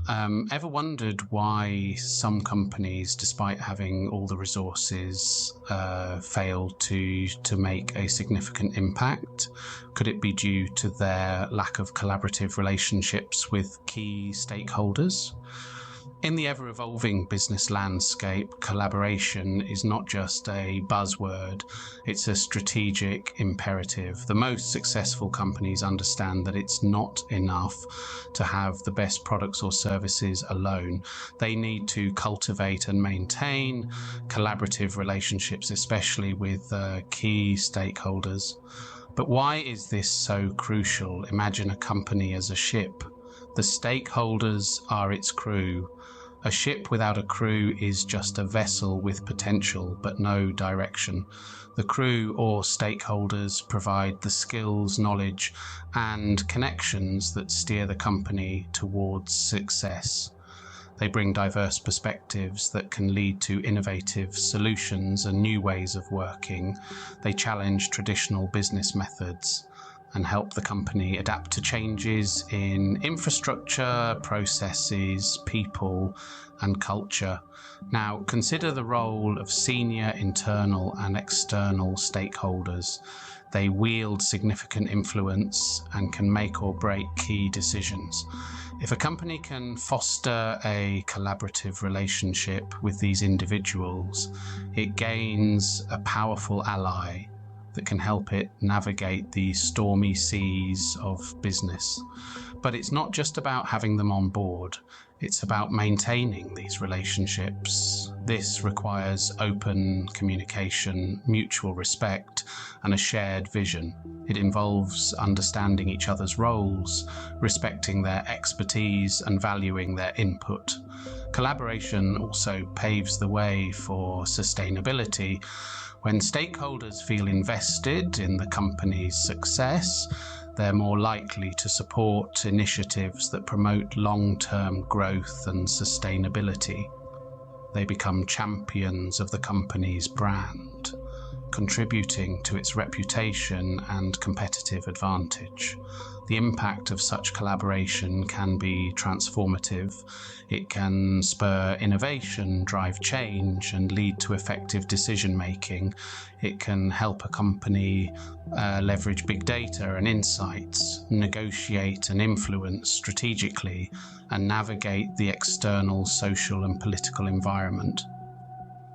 Ever wondered why some companies, despite having all the resources, fail to make a significant impact? Could it be due to their lack of collaborative relationships with key stakeholders? In the ever-evolving business landscape, collaboration is not just a buzzword, it's a strategic imperative. The most successful companies understand that it's not enough to have the best products or services alone. They need to cultivate and maintain collaborative relationships, especially with key stakeholders. But why is this so crucial? Imagine a company as a ship. The stakeholders are its crew. A ship without a crew is just a vessel with potential but no direction. The crew or stakeholders provide the skills, knowledge, and connections that steer the company towards success. They bring diverse perspectives that can lead to innovative solutions and new ways of working. They challenge traditional business methods and help the company adapt to changes in infrastructure, processes, people, and culture. Now, consider the role of senior internal and external stakeholders. They wield significant influence and can make or break key decisions. If a company can foster a collaborative relationship with these individuals, it gains a powerful ally that can help it navigate the stormy seas of business. But it's not just about having them on board, it's about maintaining these relationships. This requires open communication, mutual respect, and a shared vision. It involves understanding each other's roles, respecting their expertise, and valuing their input. Collaboration also paves the way for sustainability. When stakeholders feel invested in the company's success, they're more likely to support initiatives that promote long-term growth and sustainability. They become champions of the company's brand, contributing to its reputation and competitive advantage. The impact of such collaboration can be transformative. It can spur innovation, drive change, and lead to effective decision-making. It can help a company leverage big data and insights, negotiate and influence strategically, and navigate the external social and political environment.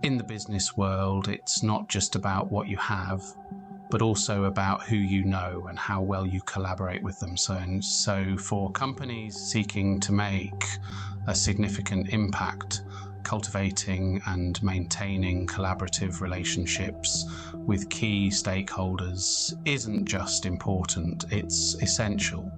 In the business world, it's not just about what you have, but also about who you know and how well you collaborate with them. So for companies seeking to make a significant impact, cultivating and maintaining collaborative relationships with key stakeholders isn't just important, it's essential.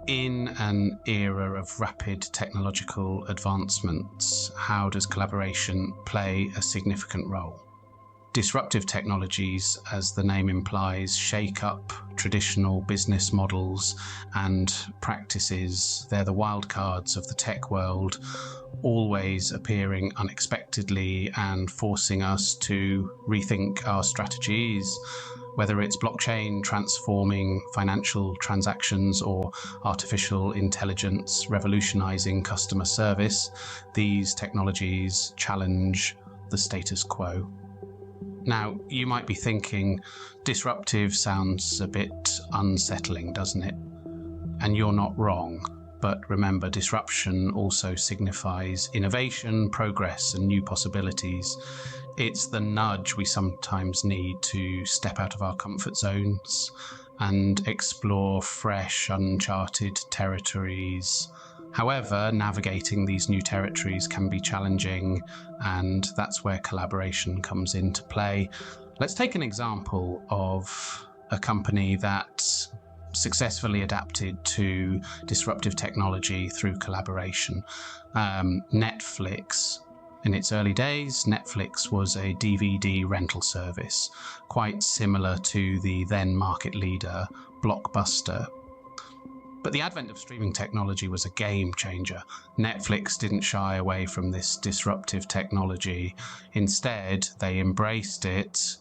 In an era of rapid technological advancements, how does collaboration play a significant role? Disruptive technologies, as the name implies, shake up traditional business models and practices. They're the wildcards of the tech world, always appearing unexpectedly and forcing us to rethink our strategies. Whether it's blockchain transforming financial transactions or artificial intelligence revolutionizing customer service, these technologies challenge the status quo. Now, you might be thinking, disruptive sounds a bit unsettling, doesn't it? And you're not wrong. But remember, disruption also signifies innovation, progress, and new possibilities. It's the nudge we sometimes need to step out of our comfort zones and explore fresh, uncharted territories. However, navigating these new territories can be challenging, and that's where collaboration comes into play. Let's take an example of a company that successfully adapted to disruptive technology through collaboration. Netflix. In its early days, Netflix was a DVD rental service, quite similar to the then market leader, Blockbuster. But the advent of streaming technology was a game changer. Netflix didn't shy away from this disruptive technology. Instead, they embraced it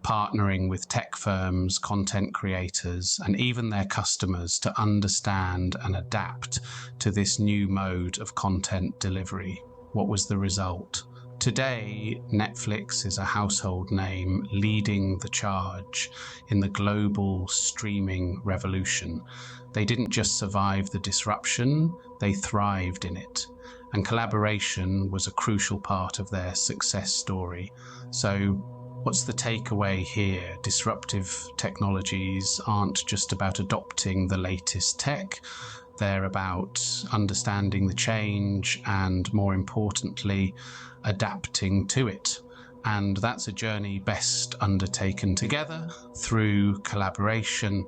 partnering with tech firms, content creators, and even their customers to understand and adapt to this new mode of content delivery. What was the result? Today, Netflix is a household name leading the charge in the global streaming revolution. They didn't just survive the disruption, they thrived in it. And collaboration was a crucial part of their success story. So, what's the takeaway here? Disruptive technologies aren't just about adopting the latest tech. They're about understanding the change and, more importantly, adapting to it. And that's a journey best undertaken together through collaboration.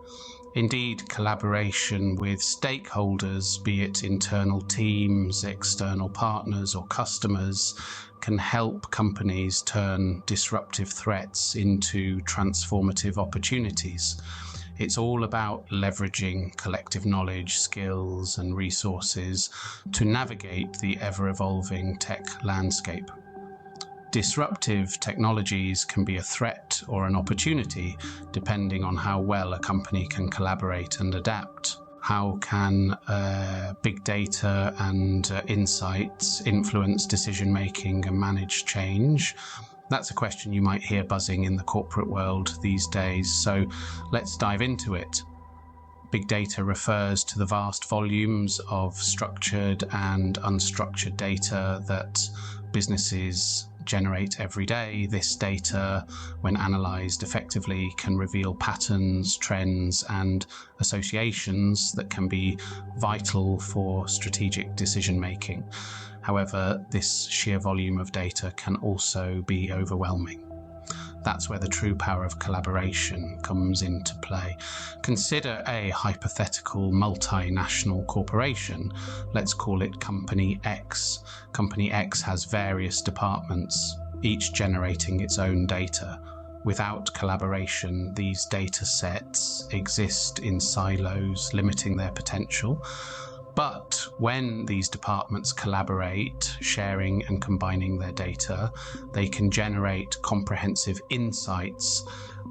Indeed, collaboration with stakeholders, be it internal teams, external partners, or customers, can help companies turn disruptive threats into transformative opportunities. It's all about leveraging collective knowledge, skills, and resources to navigate the ever-evolving tech landscape. Disruptive technologies can be a threat or an opportunity, depending on how well a company can collaborate and adapt. How can big data and insights influence decision-making and manage change? That's a question you might hear buzzing in the corporate world these days, so let's dive into it. Big data refers to the vast volumes of structured and unstructured data that businesses generate every day. This data, when analysed effectively, can reveal patterns, trends, and associations that can be vital for strategic decision-making. However, this sheer volume of data can also be overwhelming. That's where the true power of collaboration comes into play. Consider a hypothetical multinational corporation. Let's call it Company X. Company X has various departments, each generating its own data. Without collaboration, these data sets exist in silos, limiting their potential. But when these departments collaborate, sharing and combining their data, they can generate comprehensive insights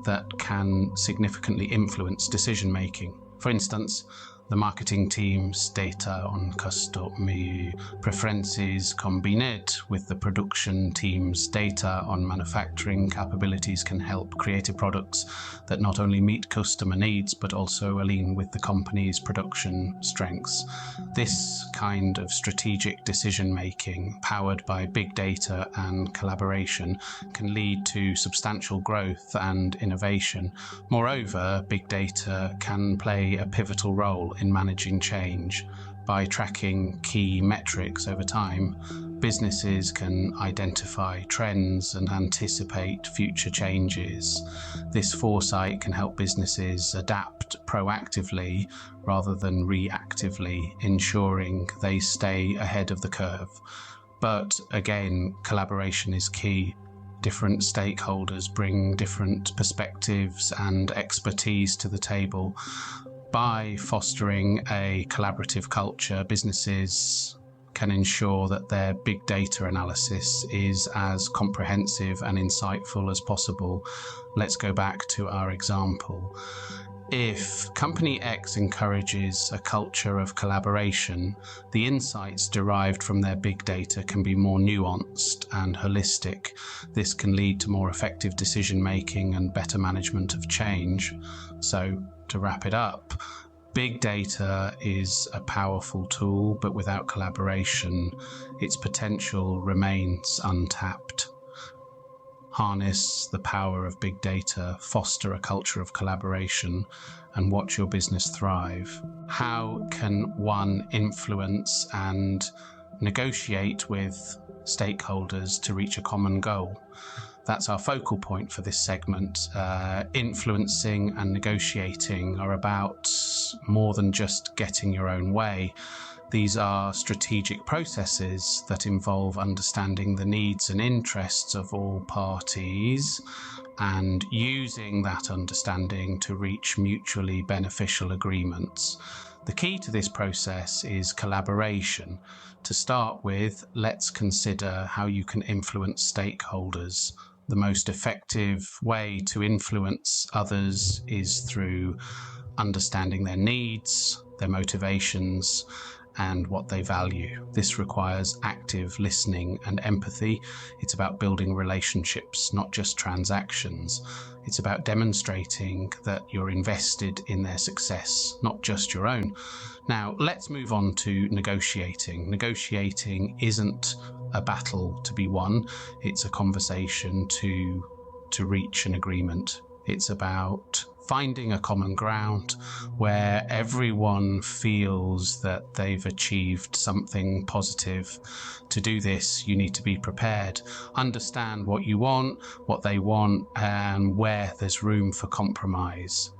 that can significantly influence decision-making. For instance, the marketing team's data on customer preferences combined with the production team's data on manufacturing capabilities can help creative products that not only meet customer needs but also align with the company's production strengths. This kind of strategic decision-making, powered by big data and collaboration, can lead to substantial growth and innovation. Moreover, big data can play a pivotal role in managing change. By tracking key metrics over time, businesses can identify trends and anticipate future changes. This foresight can help businesses adapt proactively rather than reactively, ensuring they stay ahead of the curve. But again, collaboration is key. Different stakeholders bring different perspectives and expertise to the table. By fostering a collaborative culture, businesses can ensure that their big data analysis is as comprehensive and insightful as possible. Let's go back to our example. If Company X encourages a culture of collaboration, the insights derived from their big data can be more nuanced and holistic. This can lead to more effective decision-making and better management of change. So, to wrap it up, big data is a powerful tool, but without collaboration, its potential remains untapped. Harness the power of big data, foster a culture of collaboration, and watch your business thrive. How can one influence and negotiate with stakeholders to reach a common goal? That's our focal point for this segment. Influencing and negotiating are about more than just getting your own way. These are strategic processes that involve understanding the needs and interests of all parties and using that understanding to reach mutually beneficial agreements. The key to this process is collaboration. To start with, let's consider how you can influence stakeholders. the most effective way to influence others is through understanding their needs, their motivations, and what they value. This requires active listening and empathy. It's about building relationships, not just transactions. It's about demonstrating that you're invested in their success, not just your own. Now, let's move on to negotiating. Negotiating isn't a battle to be won. It's a conversation to reach an agreement. It's about finding a common ground where everyone feels that they've achieved something positive. To do this, you need to be prepared, understand what you want, what they want, and where there's room for compromise.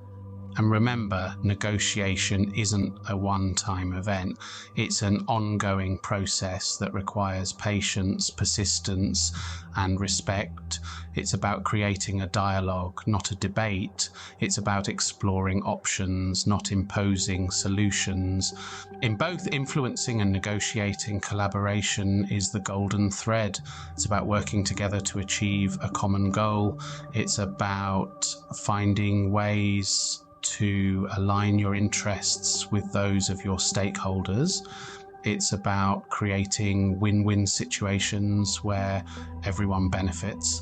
And remember, negotiation isn't a one-time event. It's an ongoing process that requires patience, persistence, and respect. It's about creating a dialogue, not a debate. It's about exploring options, not imposing solutions. In both influencing and negotiating, collaboration is the golden thread. It's about working together to achieve a common goal. It's about finding ways to align your interests with those of your stakeholders. It's about creating win-win situations where everyone benefits.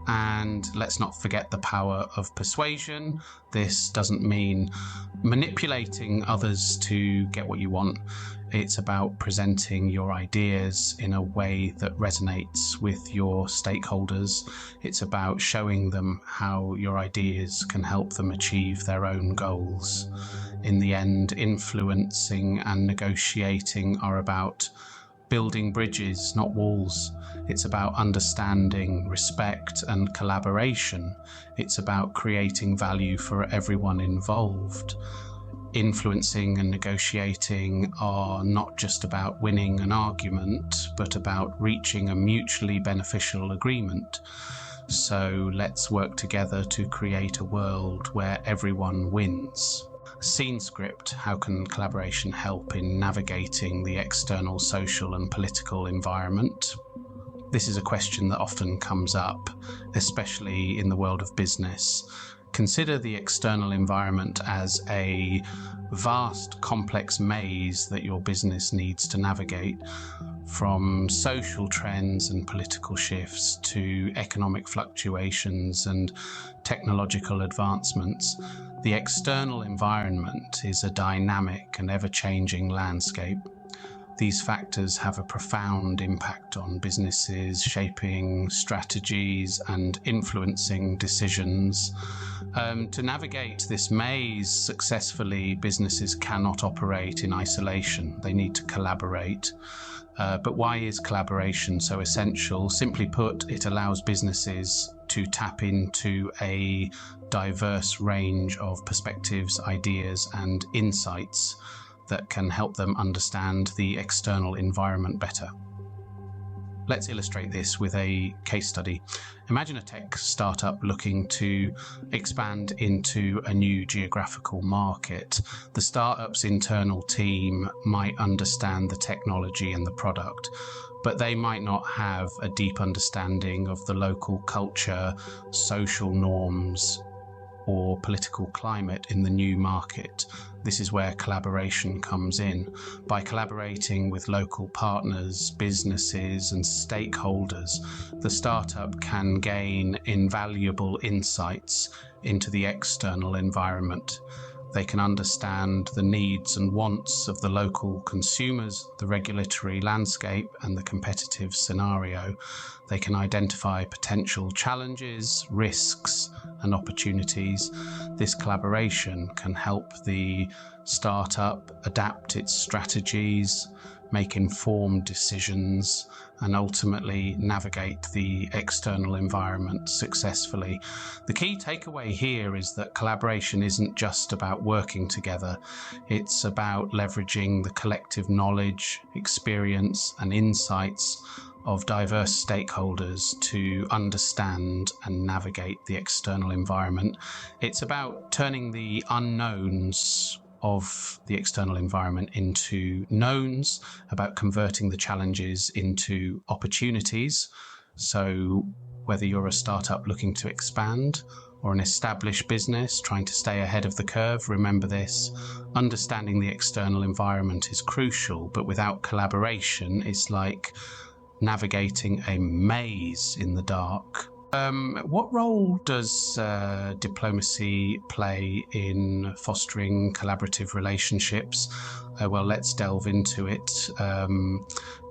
And let's not forget the power of persuasion. This doesn't mean manipulating others to get what you want. It's about presenting your ideas in a way that resonates with your stakeholders. It's about showing them how your ideas can help them achieve their own goals. In the end, influencing and negotiating are about building bridges, not walls. It's about understanding, respect, and collaboration. It's about creating value for everyone involved. Influencing and negotiating are not just about winning an argument, but about reaching a mutually beneficial agreement. So let's work together to create a world where everyone wins. Scene script: how can collaboration help in navigating the external social and political environment? This is a question that often comes up, especially in the world of business. Consider the external environment as a vast, complex maze that your business needs to navigate, from social trends and political shifts to economic fluctuations and technological advancements. The external environment is a dynamic and ever-changing landscape. These factors have a profound impact on businesses, shaping strategies and influencing decisions. To navigate this maze successfully, businesses cannot operate in isolation. They need to collaborate. But why is collaboration so essential? Simply put, it allows businesses to tap into a diverse range of perspectives, ideas, and insights that can help them understand the external environment better. Let's illustrate this with a case study. Imagine a tech startup looking to expand into a new geographical market. The startup's internal team might understand the technology and the product, but they might not have a deep understanding of the local culture, social norms, or political climate in the new market. This is where collaboration comes in. By collaborating with local partners, businesses, and stakeholders, the startup can gain invaluable insights into the external environment. They can understand the needs and wants of the local consumers, the regulatory landscape, and the competitive scenario. They can identify potential challenges, risks, and opportunities. This collaboration can help the startup adapt its strategies, make informed decisions, and ultimately navigate the external environment successfully. The key takeaway here is that collaboration isn't just about working together. It's about leveraging the collective knowledge, experience, and insights of diverse stakeholders to understand and navigate the external environment. It's about turning the unknowns of the external environment into knowns, about converting the challenges into opportunities. So whether you're a startup looking to expand or an established business trying to stay ahead of the curve, remember this: understanding the external environment is crucial, but without collaboration, it's like navigating a maze in the dark. What role does diplomacy play in fostering collaborative relationships? Well, let's delve into it.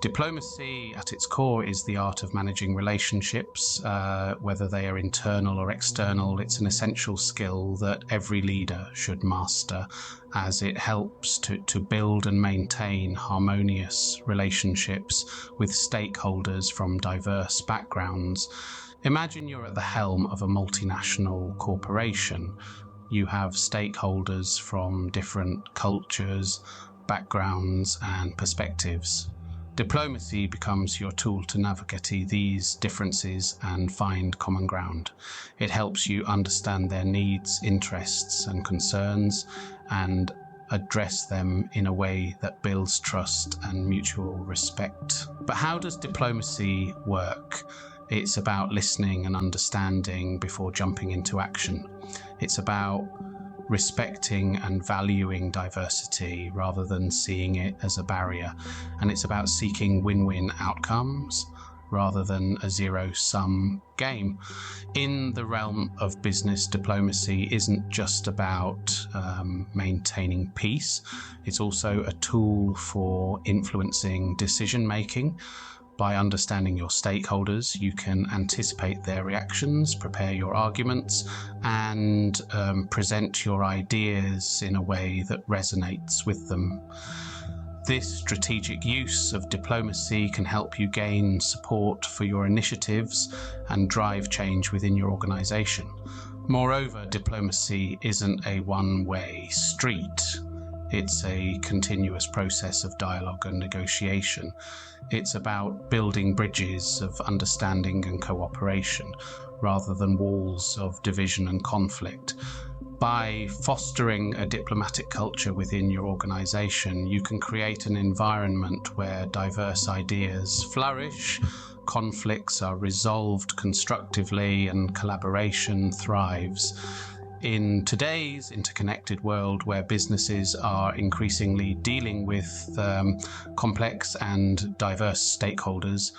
Diplomacy at its core is the art of managing relationships, whether they are internal or external. It's an essential skill that every leader should master, as it helps to build and maintain harmonious relationships with stakeholders from diverse backgrounds. Imagine you're at the helm of a multinational corporation. You have stakeholders from different cultures, backgrounds, and perspectives. Diplomacy becomes your tool to navigate these differences and find common ground. It helps you understand their needs, interests, and concerns, and address them in a way that builds trust and mutual respect. But how does diplomacy work? It's about listening and understanding before jumping into action. It's about respecting and valuing diversity rather than seeing it as a barrier. And it's about seeking win-win outcomes rather than a zero-sum game. In the realm of business, diplomacy isn't just about maintaining peace. It's also a tool for influencing decision-making. By understanding your stakeholders, you can anticipate their reactions, prepare your arguments, and present your ideas in a way that resonates with them. This strategic use of diplomacy can help you gain support for your initiatives and drive change within your organization. Moreover, diplomacy isn't a one-way street. It's a continuous process of dialogue and negotiation. It's about building bridges of understanding and cooperation, rather than walls of division and conflict. By fostering a diplomatic culture within your organization, you can create an environment where diverse ideas flourish, conflicts are resolved constructively, and collaboration thrives. In today's interconnected world, where businesses are increasingly dealing with complex and diverse stakeholders,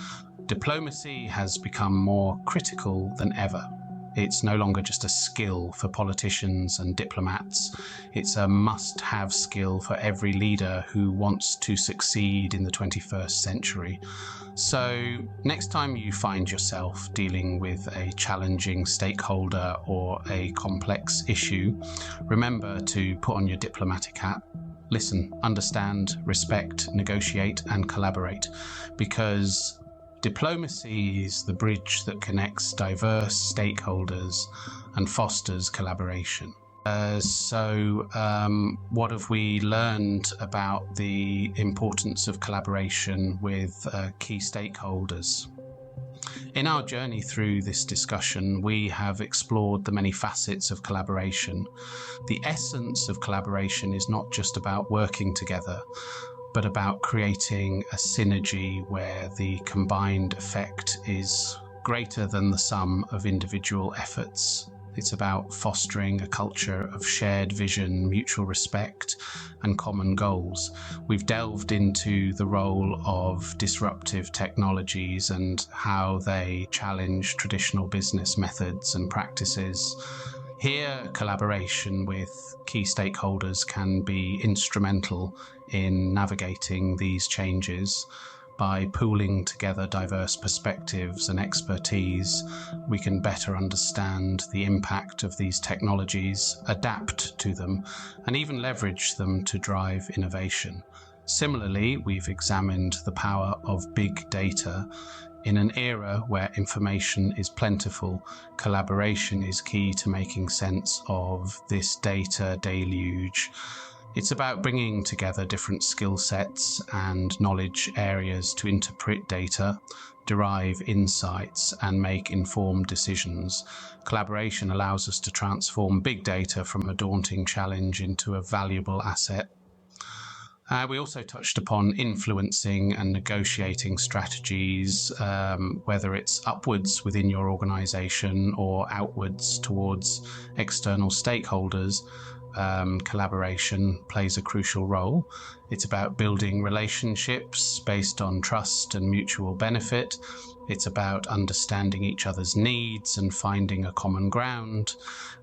diplomacy has become more critical than ever. It's no longer just a skill for politicians and diplomats. It's a must-have skill for every leader who wants to succeed in the 21st century. So next time you find yourself dealing with a challenging stakeholder or a complex issue, remember to put on your diplomatic hat. Listen, understand, respect, negotiate, and collaborate, because diplomacy is the bridge that connects diverse stakeholders and fosters collaboration. What have we learned about the importance of collaboration with key stakeholders? In our journey through this discussion, we have explored the many facets of collaboration. The essence of collaboration is not just about working together, but about creating a synergy where the combined effect is greater than the sum of individual efforts. It's about fostering a culture of shared vision, mutual respect, and common goals. We've delved into the role of disruptive technologies and how they challenge traditional business methods and practices. Here, collaboration with key stakeholders can be instrumental in navigating these changes. By pooling together diverse perspectives and expertise, we can better understand the impact of these technologies, adapt to them, and even leverage them to drive innovation. Similarly, we've examined the power of big data. In an era where information is plentiful, collaboration is key to making sense of this data deluge. It's about bringing together different skill sets and knowledge areas to interpret data, derive insights, and make informed decisions. Collaboration allows us to transform big data from a daunting challenge into a valuable asset. We also touched upon influencing and negotiating strategies, whether it's upwards within your organization or outwards towards external stakeholders. Collaboration plays a crucial role. It's about building relationships based on trust and mutual benefit. It's about understanding each other's needs and finding a common ground.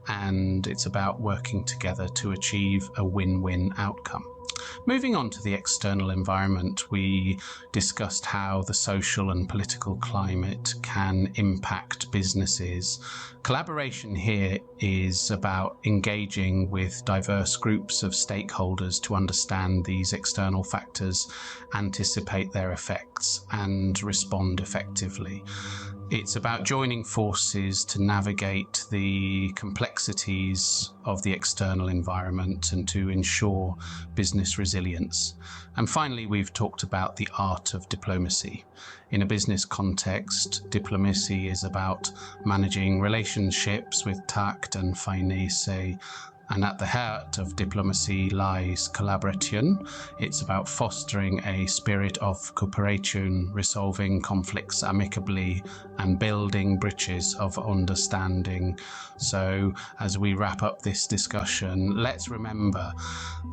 And it's about working together to achieve a win-win outcome. Moving on to the external environment, we discussed how the social and political climate can impact businesses. Collaboration here is about engaging with diverse groups of stakeholders to understand these external factors, anticipate their effects, and respond effectively. It's about joining forces to navigate the complexities of the external environment and to ensure business resilience. And finally, we've talked about the art of diplomacy. In a business context, diplomacy is about managing relationships with tact and finesse. And at the heart of diplomacy lies collaboration. It's about fostering a spirit of cooperation, resolving conflicts amicably, and building bridges of understanding. So, as we wrap up this discussion, let's remember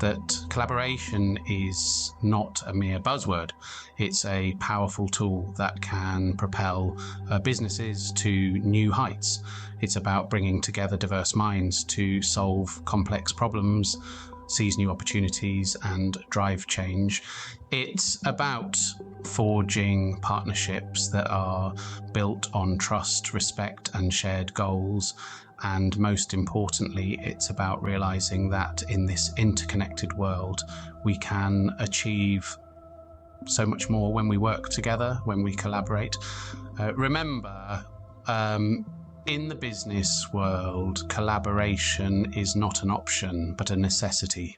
that collaboration is not a mere buzzword. It's a powerful tool that can propel businesses to new heights. It's about bringing together diverse minds to solve complex problems, seize new opportunities, and drive change. It's about forging partnerships that are built on trust, respect, and shared goals. And most importantly, it's about realizing that in this interconnected world, we can achieve so much more when we work together, when we collaborate. Remember, in the business world, collaboration is not an option, but a necessity.